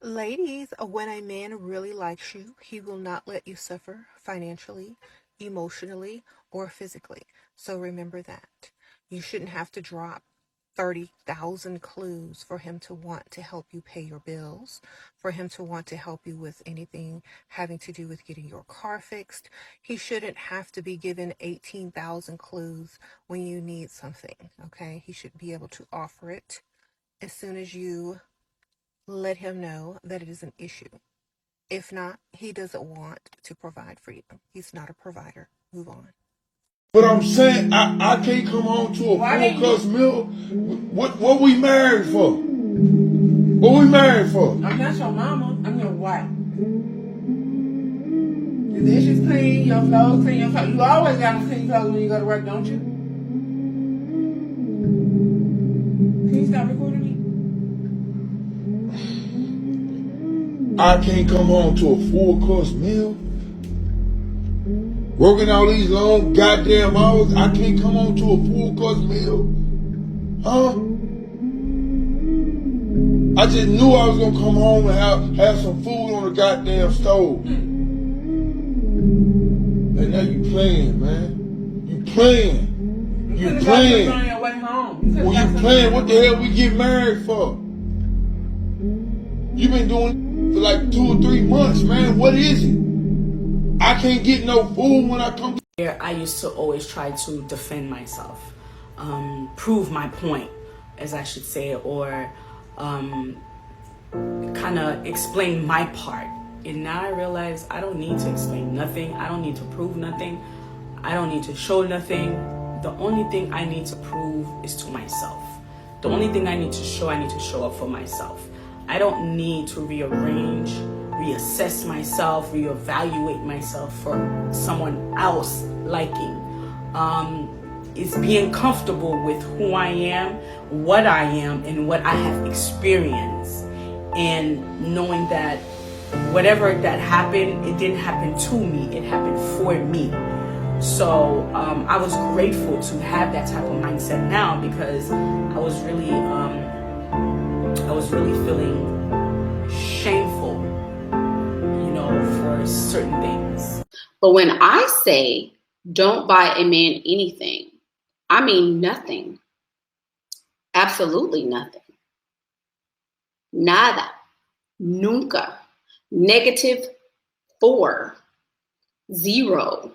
Ladies, when a man really likes you, he will not let you suffer financially, emotionally, or physically. So remember that. You shouldn't have to drop 30,000 clues for him to want to help you pay your bills, for him to want to help you with anything having to do with getting your car fixed. He shouldn't have to be given 18,000 clues when you need something, okay? He should be able to offer it as soon as you let him know that it is an issue. If not, he doesn't want to provide for you. He's not a provider. Move on. But I'm saying I can't come home to a full course meal. What we married for? What we married for? I'm not your mama. I'm your wife. Your dishes clean, your clothes clean, your clothes. You always got to clean clothes when you go to work, don't you? Can you stop recording me? I can't come home to a full course meal. Working all these long goddamn hours, I can't come home to a full course meal. Huh? I just knew I was gonna come home and have some food on the goddamn stove. And now you playing, man. You playing. You playing. On your way home. Well, you playing. What the hell we get married for? You been doing it for like 2 or 3 months, man. What is it? I can't get no food when I come. I used to always try to defend myself, prove my point, as I should say, or kind of explain my part. And now I realize I don't need to explain nothing. I don't need to prove nothing. I don't need to show nothing. The only thing I need to prove is to myself. The only thing I need to show up for myself. I don't need to rearrange, reassess myself, reevaluate myself for someone else liking. It's being comfortable with who I am, what I am, and what I have experienced. And knowing that whatever that happened, it didn't happen to me, it happened for me. So I was grateful to have that type of mindset now, because I was really feeling shameful, for certain things. But when I say don't buy a man anything, I mean nothing. Absolutely nothing. Nada. Nunca. -4. 0.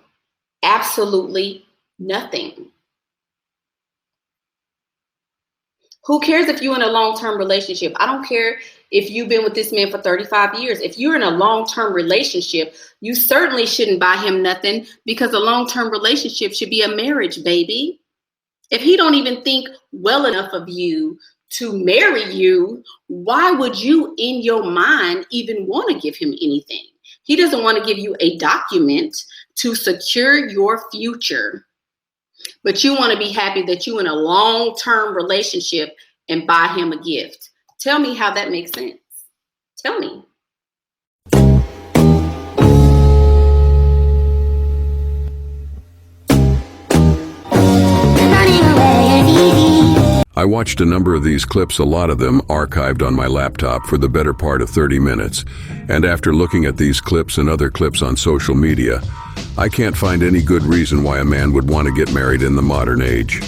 Absolutely nothing. Who cares if you're in a long-term relationship? I don't care if you've been with this man for 35 years. If you're in a long-term relationship, you certainly shouldn't buy him nothing, because a long-term relationship should be a marriage, baby. If he don't even think well enough of you to marry you, why would you in your mind even want to give him anything? He doesn't want to give you a document to secure your future. But you want to be happy that you're in a long-term relationship and buy him a gift. Tell me how that makes sense. Tell me. I watched a number of these clips, a lot of them archived on my laptop for the better part of 30 minutes. And after looking at these clips and other clips on social media, I can't find any good reason why a man would want to get married in the modern age.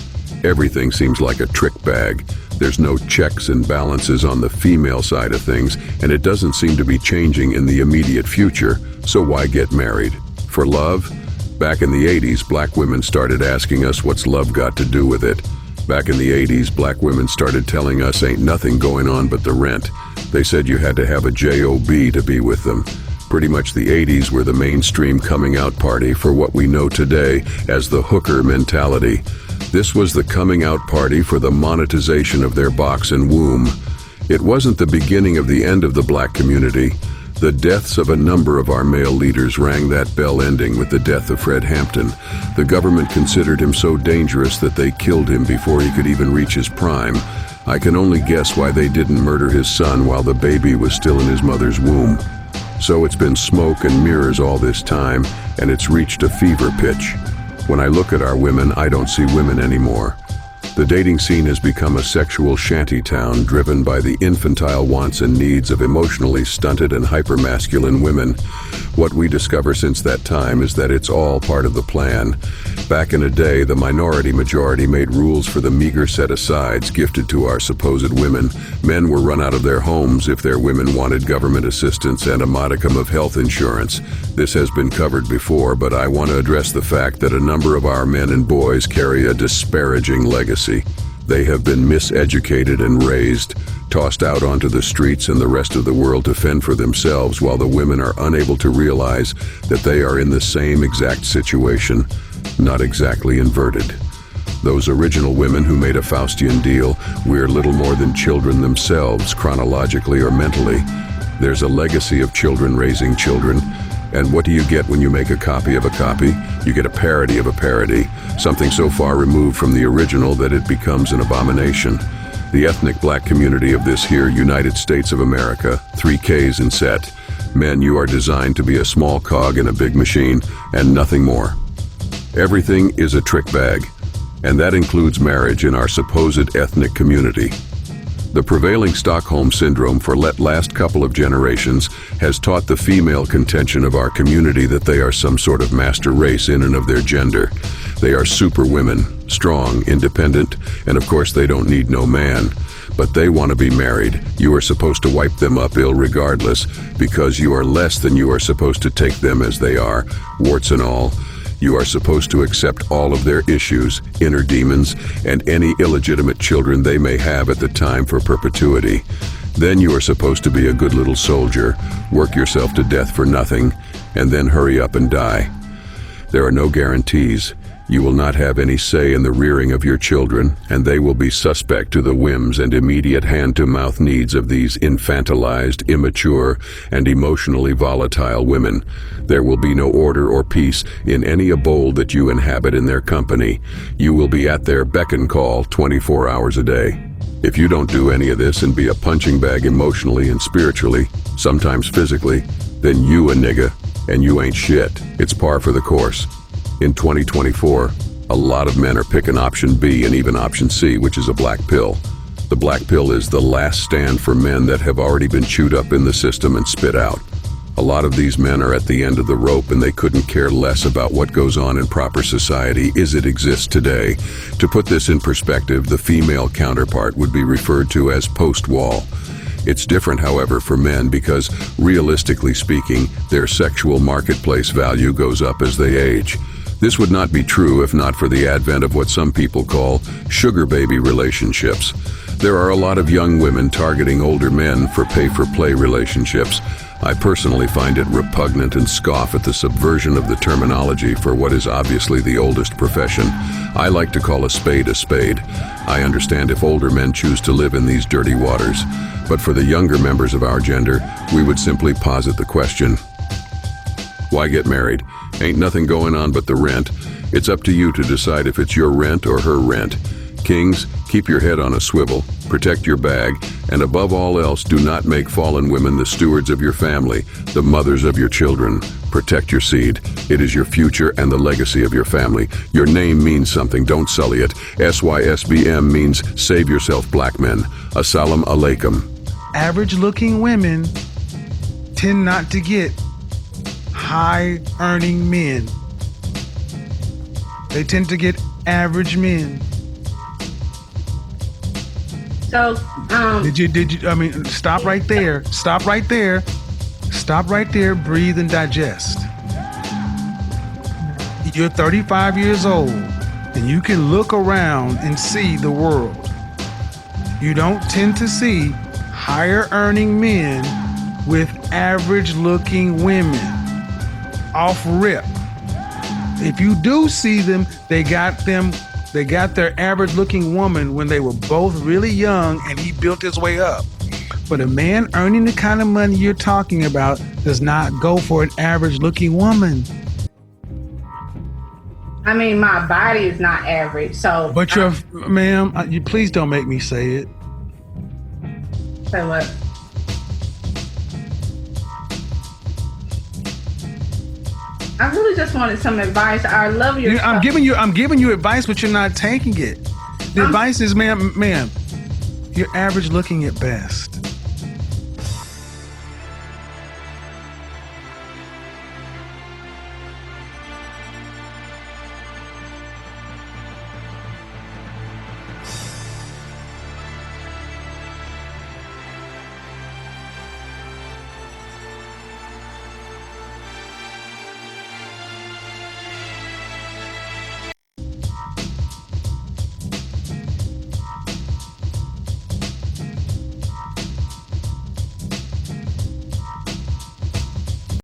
Everything seems like a trick bag. There's no checks and balances on the female side of things, and it doesn't seem to be changing in the immediate future, so why get married? For love? Back in the 80s, black women started asking us what's love got to do with it. Back in the 80s, black women started telling us ain't nothing going on but the rent. They said you had to have a job to be with them. Pretty much the 80s were the mainstream coming out party for what we know today as the hooker mentality. This was the coming out party for the monetization of their box and womb. It wasn't the beginning of the end of the black community. The deaths of a number of our male leaders rang that bell, ending with the death of Fred Hampton. The government considered him so dangerous that they killed him before he could even reach his prime. I can only guess why they didn't murder his son while the baby was still in his mother's womb. So it's been smoke and mirrors all this time, and it's reached a fever pitch. When I look at our women, I don't see women anymore. The dating scene has become a sexual shantytown driven by the infantile wants and needs of emotionally stunted and hypermasculine women. What we discover since that time is that it's all part of the plan. Back in a day, the minority majority made rules for the meager set-asides gifted to our supposed women. Men were run out of their homes if their women wanted government assistance and a modicum of health insurance. This has been covered before, but I want to address the fact that a number of our men and boys carry a disparaging legacy. They have been miseducated and raised, tossed out onto the streets and the rest of the world to fend for themselves, while the women are unable to realize that they are in the same exact situation, not exactly inverted. Those original women who made a Faustian deal, we're little more than children themselves, chronologically or mentally. There's a legacy of children raising children. And what do you get when you make a copy of a copy? You get a parody of a parody, something so far removed from the original that it becomes an abomination. The ethnic black community of this here United States of America, 3 Ks in set. Men, you are designed to be a small cog in a big machine and nothing more. Everything is a trick bag, and that includes marriage in our supposed ethnic community. The prevailing Stockholm Syndrome for last couple of generations has taught the female contention of our community that they are some sort of master race in and of their gender. They are super women, strong, independent, and of course they don't need no man. But they want to be married. You are supposed to wipe them up irregardless, because you are less than you are supposed to take them as they are, warts and all. You are supposed to accept all of their issues, inner demons, and any illegitimate children they may have at the time for perpetuity. Then you are supposed to be a good little soldier, work yourself to death for nothing, and then hurry up and die. There are no guarantees. You will not have any say in the rearing of your children, and they will be suspect to the whims and immediate hand-to-mouth needs of these infantilized, immature, and emotionally volatile women. There will be no order or peace in any abode that you inhabit in their company. You will be at their beck and call 24 hours a day. If you don't do any of this and be a punching bag emotionally and spiritually, sometimes physically, then you a nigga, and you ain't shit. It's par for the course. In 2024, a lot of men are picking option B and even option C, which is a black pill. The black pill is the last stand for men that have already been chewed up in the system and spit out. A lot of these men are at the end of the rope, and they couldn't care less about what goes on in proper society as it exists today. To put this in perspective, the female counterpart would be referred to as post-wall. It's different, however, for men because, realistically speaking, their sexual marketplace value goes up as they age. This would not be true if not for the advent of what some people call sugar baby relationships. There are a lot of young women targeting older men for pay-for-play relationships. I personally find it repugnant and scoff at the subversion of the terminology for what is obviously the oldest profession. I like to call a spade a spade. I understand if older men choose to live in these dirty waters, but for the younger members of our gender, we would simply posit the question, why get married? Ain't nothing going on but the rent. It's up to you to decide if it's your rent or her rent. Kings, keep your head on a swivel, protect your bag, and above all else, do not make fallen women the stewards of your family, the mothers of your children. Protect your seed. It is your future and the legacy of your family. Your name means something, don't sully it. SYSBM means save yourself, black men. Assalamu alaikum. Average-looking women tend not to get high-earning men. They tend to get average men. So, Stop right there. Stop right there. Stop right there. Breathe and digest. You're 35 years old, and you can look around and see the world. You don't tend to see higher-earning men with average-looking women. Off rip. If you do see them, they got their average looking woman when they were both really young and he built his way up. But a man earning the kind of money you're talking about does not go for an average looking woman. I mean, my body is not average, so. But ma'am, you please don't make me say it. Say what? I really just wanted some advice. I love your stuff. I'm giving you advice, but you're not taking it. The advice is, ma'am, you're average looking at best.